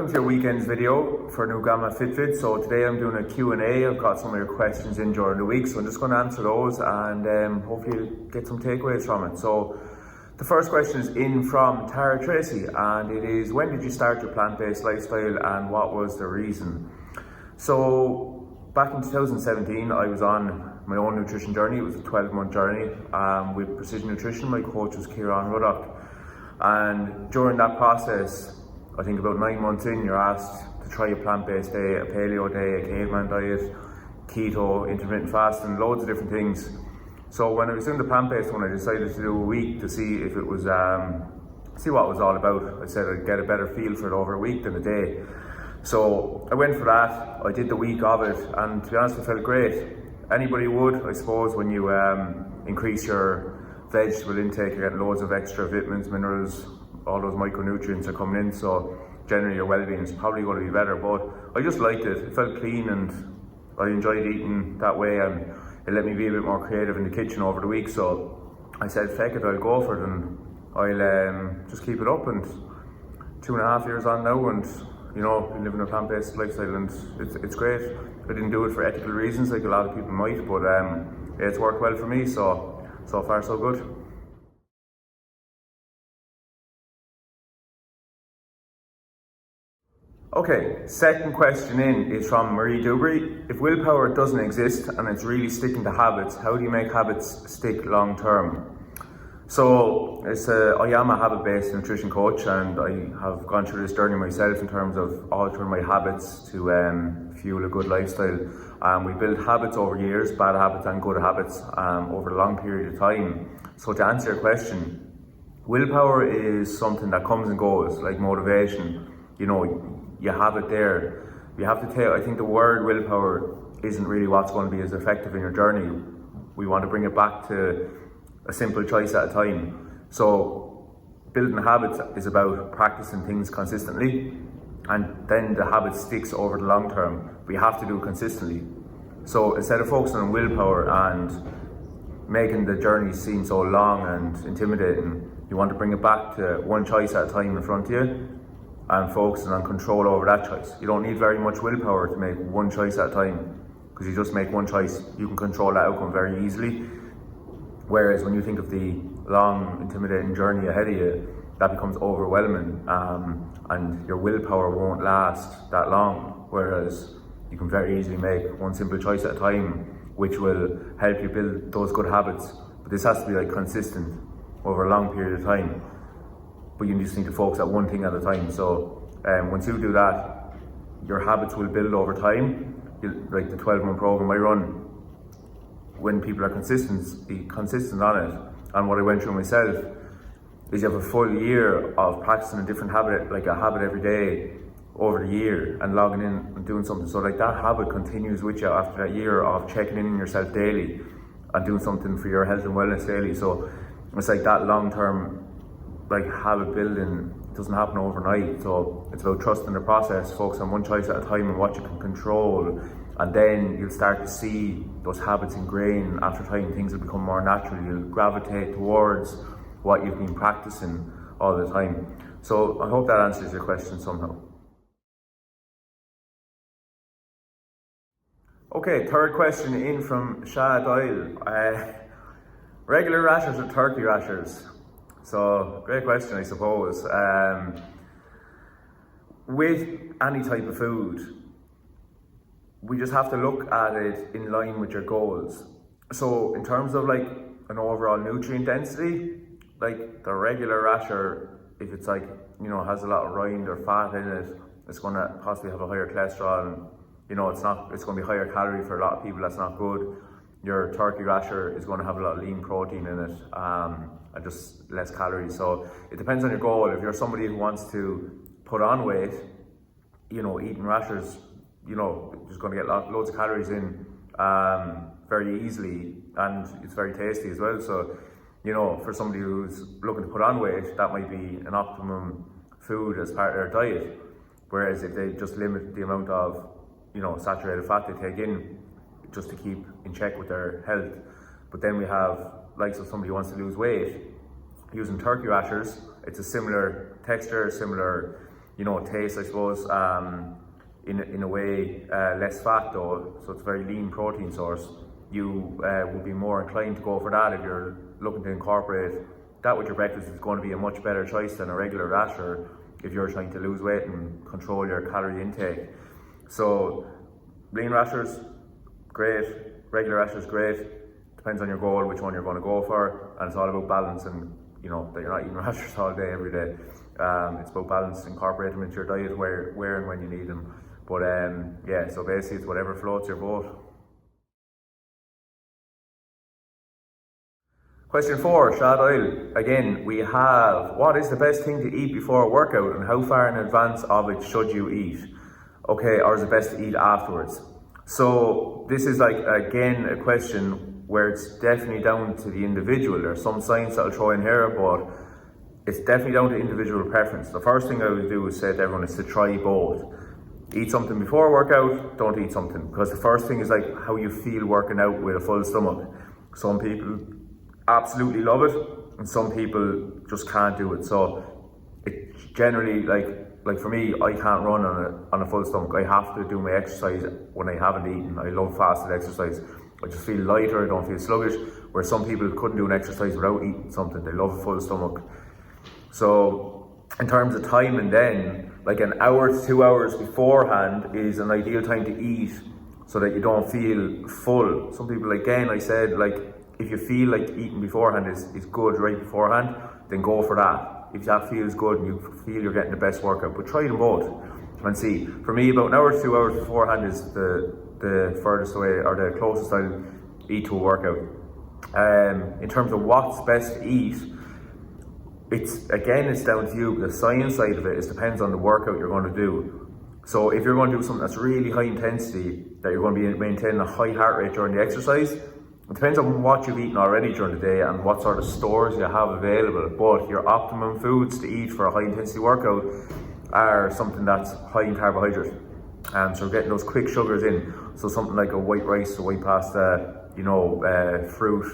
welcome to your weekend's video for New Gamma FitFit. So today I'm doing a Q&A. I've got some of your questions in during the week, so I'm just going to answer those and hopefully get some takeaways from it. So the first question is in from Tara Tracy, and it is, when did you start your plant-based lifestyle and what was the reason? So back in 2017, I was on my own nutrition journey. It was a 12-month journey with Precision Nutrition. My coach was Kieran Ruddock. And during that process, I think about 9 months in, you're asked to try a plant-based day, a paleo day, a caveman diet, keto, intermittent fasting, loads of different things. So when I was doing the plant-based one, I decided to do a week to see if it was, see what it was all about. I said I'd get a better feel for it over a week than a day. So I went for that. I did the week of it, and to be honest, it felt great. Anybody would, I suppose, when you increase your vegetable intake, you're getting loads of extra vitamins, minerals, all those micronutrients are coming in, so generally your well-being is probably going to be better. But I just liked it. It felt clean and I enjoyed eating that way, and it let me be a bit more creative in the kitchen over the week. So I said, feck it, I'll go for it, and I'll just keep it up. And 2.5 years on now, and you know, been living a plant-based lifestyle, and it's great. I didn't do it for ethical reasons like a lot of people might, but it's worked well for me, so far so good. Okay, second question in is from Marie Dubry. If willpower doesn't exist and it's really sticking to habits, how do you make habits stick long term? So I am a habit-based nutrition coach, and I have gone through this journey myself in terms of altering my habits to fuel a good lifestyle. We build habits over years, bad habits and good habits, over a long period of time. So to answer your question, willpower is something that comes and goes, like motivation. You know, you have it there. You have to take, I think the word willpower isn't really what's going to be as effective in your journey. We want to bring it back to a simple choice at a time. So building habits is about practicing things consistently, and then the habit sticks over the long term. We have to do it consistently. So instead of focusing on willpower and making the journey seem so long and intimidating, you want to bring it back to one choice at a time in front of you and focusing on control over that choice. You don't need very much willpower to make one choice at a time, because you just make one choice, you can control that outcome very easily. Whereas when you think of the long, intimidating journey ahead of you, that becomes overwhelming, and your willpower won't last that long. Whereas you can very easily make one simple choice at a time, which will help you build those good habits. But this has to be like consistent over a long period of time. But you just need to focus on one thing at a time. So once you do that, your habits will build over time. Like the 12-month program I run, when people are consistent, be consistent on it. And what I went through myself is you have a full year of practicing a different habit, like a habit every day over the year, and logging in and doing something. So like that habit continues with you after that year of checking in on yourself daily and doing something for your health and wellness daily. So it's like that long-term like habit building doesn't happen overnight. So it's about trusting the process, focus on one choice at a time and what you can control, and then you'll start to see those habits ingrain. After time, things will become more natural. You'll gravitate towards what you've been practicing all the time. So I hope that answers your question somehow. Okay, third question in from Shah Doyle. Regular rashers or turkey rashers? So, great question, I suppose. With any type of food, we just have to look at it in line with your goals. So, in terms of like an overall nutrient density, like the regular rasher, if it's like, you know, has a lot of rind or fat in it, it's going to possibly have a higher cholesterol, and you know, it's going to be higher calorie for a lot of people. That's not good. Your turkey rasher is going to have a lot of lean protein in it, and just less calories. So it depends on your goal. If you're somebody who wants to put on weight, you know, eating rashers, you know, just going to get loads of calories in very easily, and it's very tasty as well. So, you know, for somebody who's looking to put on weight, that might be an optimum food as part of their diet. Whereas if they just limit the amount of, you know, saturated fat they take in, just to keep in check with their health. But then we have likes of somebody who wants to lose weight using turkey rashers. It's a similar texture, similar, taste, I suppose, in a way less fat though, so it's a very lean protein source. You would be more inclined to go for that if you're looking to incorporate that with your breakfast. It's going to be a much better choice than a regular rasher if you're trying to lose weight and control your calorie intake. So lean rashers, great. Regular rashers, great. Depends on your goal, which one you're going to go for, and it's all about balance and that you're not eating rashers all day, every day. It's about balance, incorporate them into your diet where and when you need them. But so basically it's whatever floats your boat. Question 4, Shad Oil. Again, we have, what is the best thing to eat before a workout and how far in advance of it should you eat? Okay, or is it best to eat afterwards? So this is again, a question where it's definitely down to the individual. There's some science that I'll throw in here, but it's definitely down to individual preference. The first thing I would do is say to everyone is to try both. Eat something before a workout, don't eat something. Because the first thing is how you feel working out with a full stomach. Some people absolutely love it, and some people just can't do it. So it generally, like for me, I can't run on a full stomach. I have to do my exercise when I haven't eaten. I love fasted exercise. I just feel lighter, I don't feel sluggish, where some people couldn't do an exercise without eating something. They love a full stomach. So in terms of time, and then an hour to 2 hours beforehand is an ideal time to eat so that you don't feel full. Some people, again, I said, if you feel like eating beforehand is good right beforehand, then go for that. If that feels good and you feel you're getting the best workout, but try them both and see. For me, about an hour to 2 hours beforehand is the furthest away, or the closest I'll eat to a workout. In terms of what's best to eat, it's down to you. The science side of it depends on the workout you're going to do. So if you're going to do something that's really high intensity, that you're going to be maintaining a high heart rate during the exercise, it depends on what you've eaten already during the day and what sort of stores you have available. But your optimum foods to eat for a high intensity workout are something that's high in carbohydrate. So we're getting those quick sugars in. So something like a white rice, a white pasta, fruit,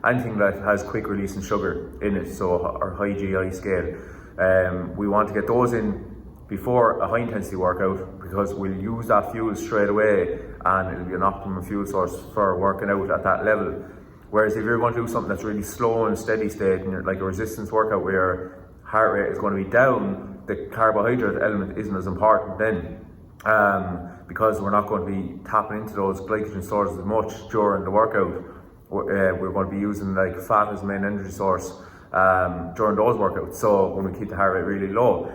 anything that has quick release in sugar in it, so our high GI scale. We want to get those in before a high intensity workout, because we'll use that fuel straight away and it'll be an optimum fuel source for working out at that level. Whereas if you're going to do something that's really slow and steady state, and like a resistance workout where your heart rate is going to be down, the carbohydrate element isn't as important then, because we're not going to be tapping into those glycogen stores as much during the workout. We're going to be using fat as the main energy source during those workouts, so when we keep the heart rate really low.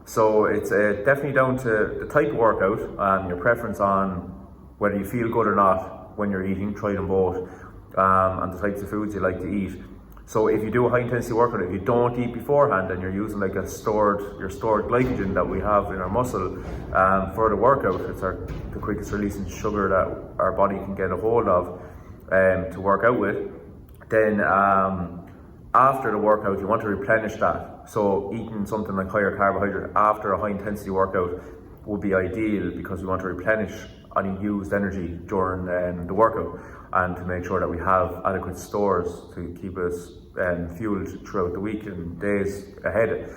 So it's definitely down to the type of workout and your preference on whether you feel good or not when you're eating. Try them both, and the types of foods you like to eat. So if you do a high intensity workout, if you don't eat beforehand and you're using your stored glycogen that we have in our muscle for the workout, it's the quickest releasing sugar that our body can get a hold of to work out with, then after the workout you want to replenish that. So eating something like higher carbohydrate after a high intensity workout would be ideal, because we want to replenish any used energy during the workout, and to make sure that we have adequate stores to keep us fueled throughout the week and days ahead.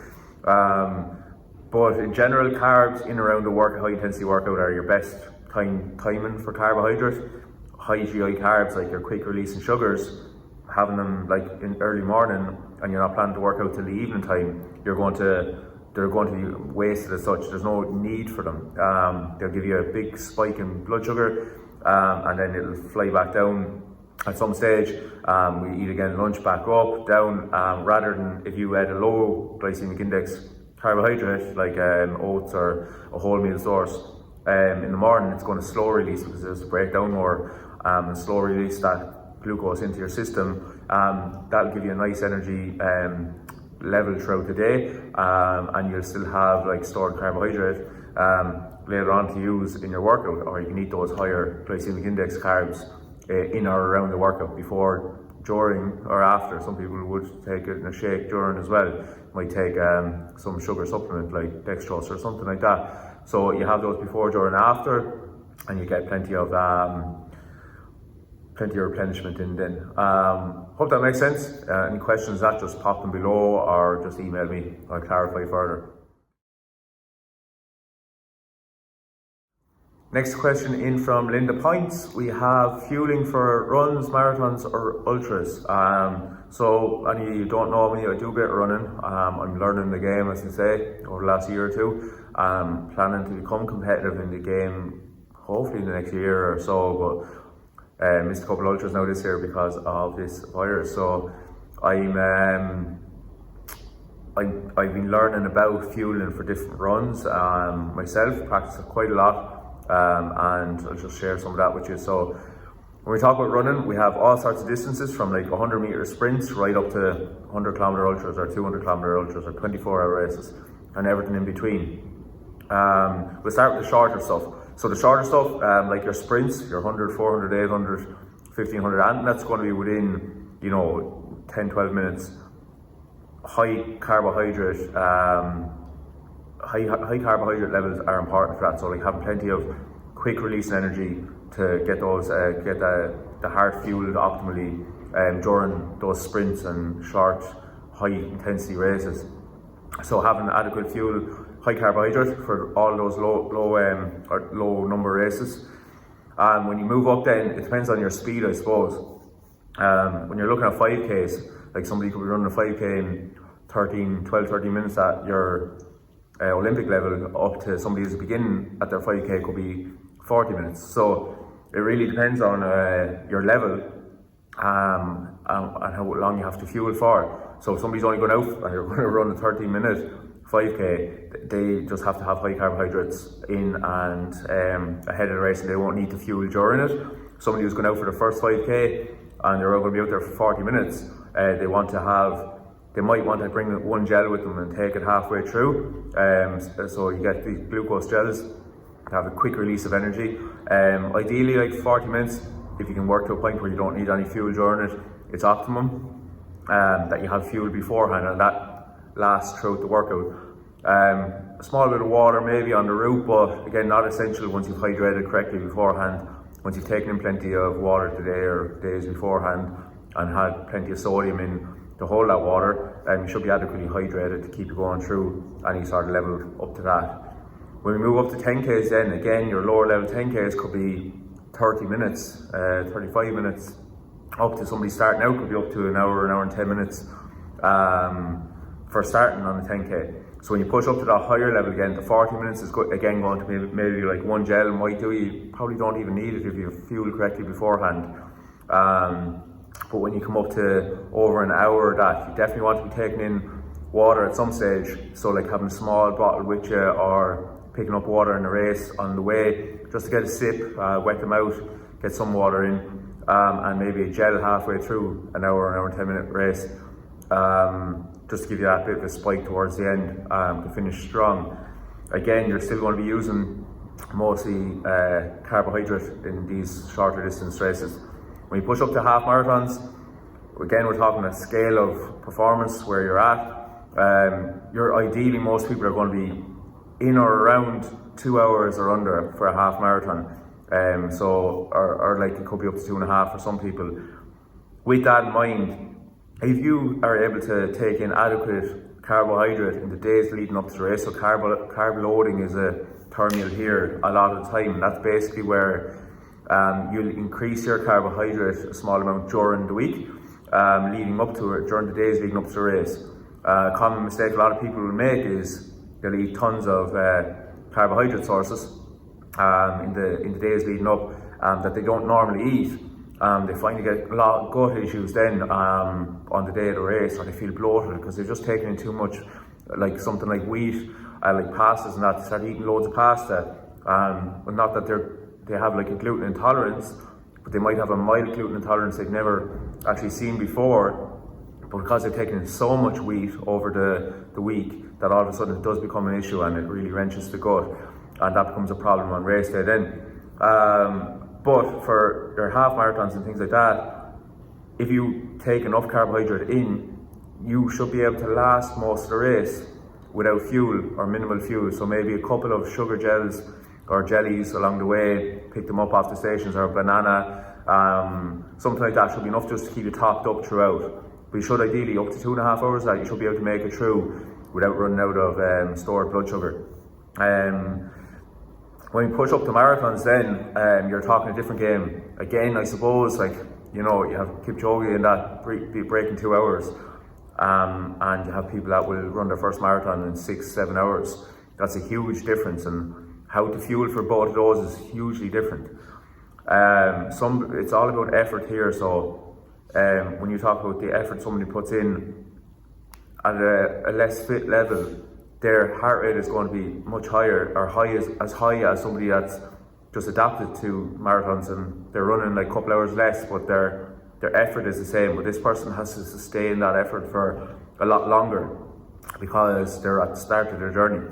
But in general, carbs in around the high intensity workout are your best timing for carbohydrate. High GI carbs, like your quick releasing sugars, having them in early morning and you're not planning to work out till the evening time, they're going to be wasted as such. There's no need for them. They'll give you a big spike in blood sugar, and then it'll fly back down at some stage. We eat again, lunch back up, down, rather than if you had a low glycemic index carbohydrate like oats or a wholemeal source. In the morning, it's going to slow release, because there's a breakdown more, and slow release that glucose into your system. That'll give you a nice energy level throughout the day, and you'll still have stored carbohydrate later on to use in your workout. Or you can eat those higher glycemic index carbs in or around the workout, before, during or after. Some people would take it in a shake during as well. Might take some sugar supplement like dextrose or something like that. So you have those before, during, after, and you get plenty of replenishment in then. Hope that makes sense. Any questions, just pop them below or just email me. I'll clarify further. Next question in from Linda Points. We have fueling for runs, marathons or ultras. So any of you don't know me, I do a bit of running. I'm learning the game, as you say, over the last year or two. Planning to become competitive in the game, hopefully in the next year or so, but missed a couple of ultras now this year because of this virus. So I've been learning about fueling for different runs myself, practice it quite a lot. And I'll just share some of that with you. So when we talk about running, we have all sorts of distances from like 100 meter sprints right up to 100 kilometer ultras or 200 kilometer ultras or 24-hour races and everything in between. We'll start with the shorter stuff. So the shorter stuff, like your sprints, your 100, 400, 800, 1500, and that's going to be within, 10, 12 minutes. High carbohydrate levels are important for that. So like having plenty of quick release energy to get those get the heart fueled optimally during those sprints and short high intensity races. So having adequate fuel, high carbohydrate for all those low number races. When you move up, then it depends on your speed, I suppose. When you're looking at 5Ks, like somebody could be running a 5K in 12-13 minutes at your Olympic level, up to somebody who's beginning at their 5K could be 40 minutes. So it really depends on your level and how long you have to fuel for. So if somebody's only going out and you're going to run a 13-minute 5K, they just have to have high carbohydrates in and ahead of the race, and they won't need to fuel during it. Somebody who's going out for the first 5K and they're going to be out there for 40 minutes, they might want to bring one gel with them and take it halfway through. So you get these glucose gels to have a quick release of energy. Ideally like 40 minutes, if you can work to a point where you don't need any fuel during it, it's optimum that you have fuel beforehand and that lasts throughout the workout. A small bit of water maybe on the route, but again not essential once you've hydrated correctly beforehand. Once you've taken in plenty of water today or days beforehand and had plenty of sodium in to hold that water, you should be adequately hydrated to keep you going through any sort of level up to that. When we move up to 10Ks then, again your lower level 10Ks could be 30 minutes, 35 minutes, up to somebody starting out could be up to an hour and 10 minutes for starting on the 10K. So when you push up to that higher level again, the 40 minutes is again going to be maybe like one gel might do. You probably don't even need it if you fuel correctly beforehand. But when you come up to over an hour, that you definitely want to be taking in water at some stage. So like having a small bottle with you or picking up water in a race on the way, just to get a sip, wet them out, get some water in, and maybe a gel halfway through an hour and 10 minute race, just to give you that bit of a spike towards the end to finish strong. Again, you're still going to be using mostly carbohydrate in these shorter distance races. When you push up to half marathons, again we're talking a scale of performance where you're at. Ideally most people are going to be in or around 2 hours or under for a half marathon. Or like it could be up to 2.5 for some people. With that in mind, if you are able to take in adequate carbohydrate in the days leading up to the race, so carb loading is a term you'll hear a lot of the time, and that's basically where you'll increase your carbohydrate a small amount during the week, leading up to it, during the days leading up to the race. A common mistake a lot of people will make is they'll eat tons of carbohydrate sources in the days leading up that they don't normally eat. They find they get a lot of gut issues then on the day of the race, or they feel bloated because they're just taking in too much, like something like wheat, like pastas and that. They start eating loads of pasta. Not that they have like a gluten intolerance, but they might have a mild gluten intolerance they've never actually seen before. But because they've taken in so much wheat over the week, that all of a sudden it does become an issue and it really wrenches the gut, and that becomes a problem on race day then. But for your half marathons and things like that, if you take enough carbohydrate in, you should be able to last most of the race without fuel or minimal fuel. So maybe a couple of sugar gels or jellies along the way, pick them up off the stations, or a banana, something like that should be enough just to keep you topped up throughout. But you should ideally, up to 2.5 hours, that you should be able to make it through without running out of stored blood sugar. When you push up to marathons, then you're talking a different game. Again, I suppose, like, you know, you have Kipchoge in that breaking 2 hours, and you have people that will run their first marathon in 6-7 hours. That's a huge difference, and how to fuel for both of those is hugely different. It's all about effort here. So when you talk about the effort somebody puts in at a less fit level, their heart rate is going to be much higher, or as high as somebody that's just adapted to marathons and they're running like a couple hours less, but their effort is the same. But this person has to sustain that effort for a lot longer because they're at the start of their journey.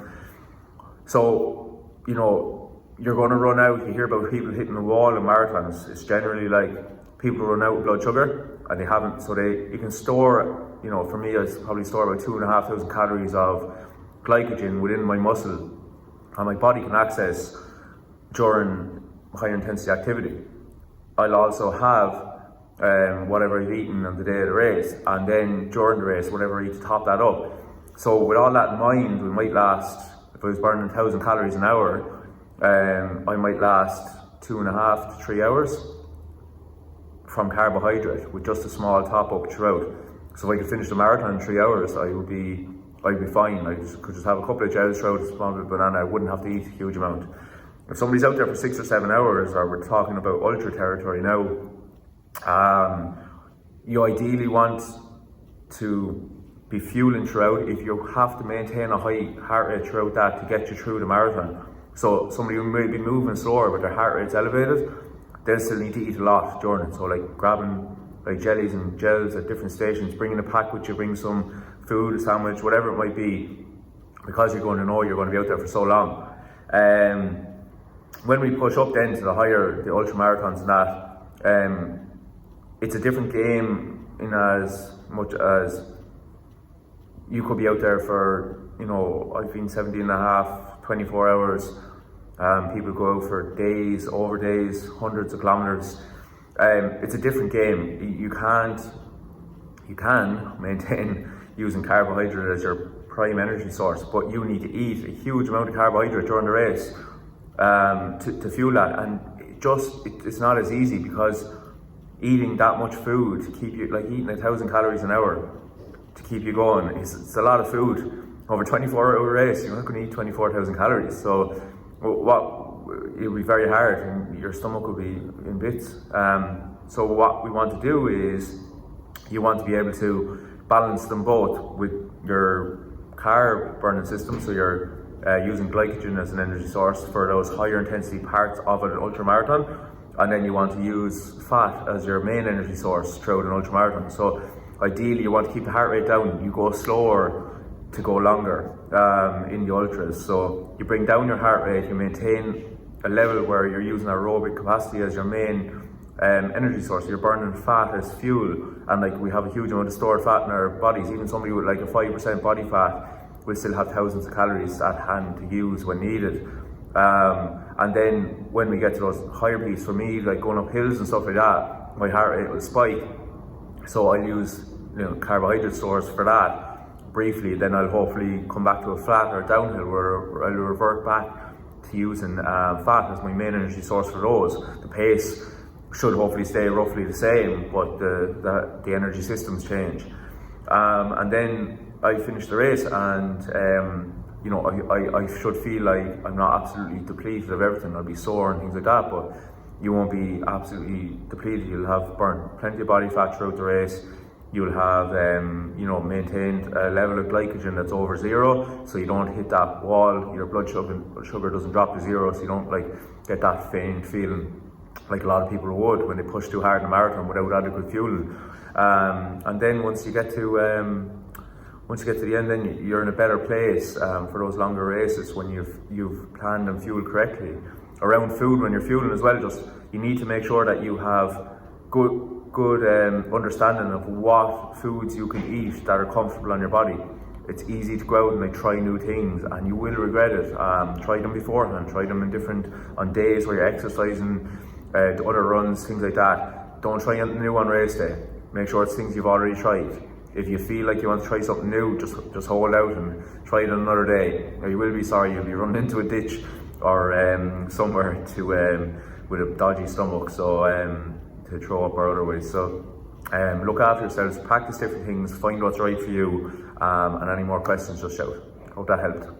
So, you know, you're going to run out. You hear about people hitting the wall in marathons. It's generally like people run out of blood sugar and they haven't, so you can store, you know, for me, I probably store about 2,500 calories of glycogen within my muscle, and my body can access during high intensity activity. I'll also have whatever I've eaten on the day of the race, and then during the race, whatever I eat to top that up. So with all that in mind, we might last, if I was burning 1,000 calories an hour, I might last 2.5 to 3 hours from carbohydrate with just a small top up throughout. So if I could finish the marathon in 3 hours, I'd be fine. I could just have a couple of gels throughout, a small bit of banana. I wouldn't have to eat a huge amount. If somebody's out there for 6 or 7 hours, or we're talking about ultra territory now, you ideally want to be fueling throughout. If you have to maintain a high heart rate throughout that to get you through the marathon. So somebody who may be moving slower but their heart rate's elevated, they'll still need to eat a lot during it. So like grabbing like jellies and gels at different stations, bringing a pack with you, bring some food, a sandwich, whatever it might be, because you're going to know you're going to be out there for so long. When we push up then to the ultra marathons and that, it's a different game in as much as you could be out there for, you know, I've been 17.5, 24 hours. People go out for days, over days, hundreds of kilometers. It's a different game. You can maintain using carbohydrate as your prime energy source, but you need to eat a huge amount of carbohydrate during the race to fuel that. And it's not as easy, because eating that much food to keep you, like eating 1,000 calories an hour to keep you going, it's a lot of food. Over a 24-hour race, you're not going to eat 24,000 calories. So it'll be very hard, and your stomach will be in bits. So what we want to do is, you want to be able to balance them both with your carb burning system. So you're using glycogen as an energy source for those higher intensity parts of an ultramarathon, and then you want to use fat as your main energy source throughout an ultramarathon. So ideally, you want to keep the heart rate down. You go slower to go longer in the ultras. So you bring down your heart rate, you maintain a level where you're using aerobic capacity as your main energy source. You're burning fat as fuel, and like we have a huge amount of stored fat in our bodies. Even somebody with like a 5% body fat will still have thousands of calories at hand to use when needed. And then when we get to those higher peaks, for me, like going up hills and stuff like that, my heart rate will spike. So I'll use, you know, carbohydrate stores for that briefly. Then I'll hopefully come back to a flat or downhill where I'll revert back to using fat as my main energy source for those. The pace should hopefully stay roughly the same, but the energy systems change. And then I finish the race, and you know, I should feel like I'm not absolutely depleted of everything. I'll be sore and things like that, but you won't be absolutely depleted. You'll have burned plenty of body fat throughout the race. You'll have you know, maintained a level of glycogen that's over 0, so you don't hit that wall. Your blood sugar doesn't drop to 0, so you don't like get that faint feeling like a lot of people would when they push too hard in a marathon without adequate fueling. And then once you get to the end, then you're in a better place for those longer races when you've planned and fueled correctly. Around food, when you're fueling as well, just you need to make sure that you have good understanding of what foods you can eat that are comfortable on your body. It's easy to go out and like try new things, and you will regret it. Try them beforehand, try them on days where you're exercising, the other runs, things like that. Don't try anything new on race day. Make sure it's things you've already tried. If you feel like you want to try something new, just hold out and try it on another day, or you will be sorry. You'll be running into a ditch or somewhere to with a dodgy stomach, so to throw up or otherwise. So look after yourselves, practice different things, find what's right for you, and any more questions, just shout. Hope that helped.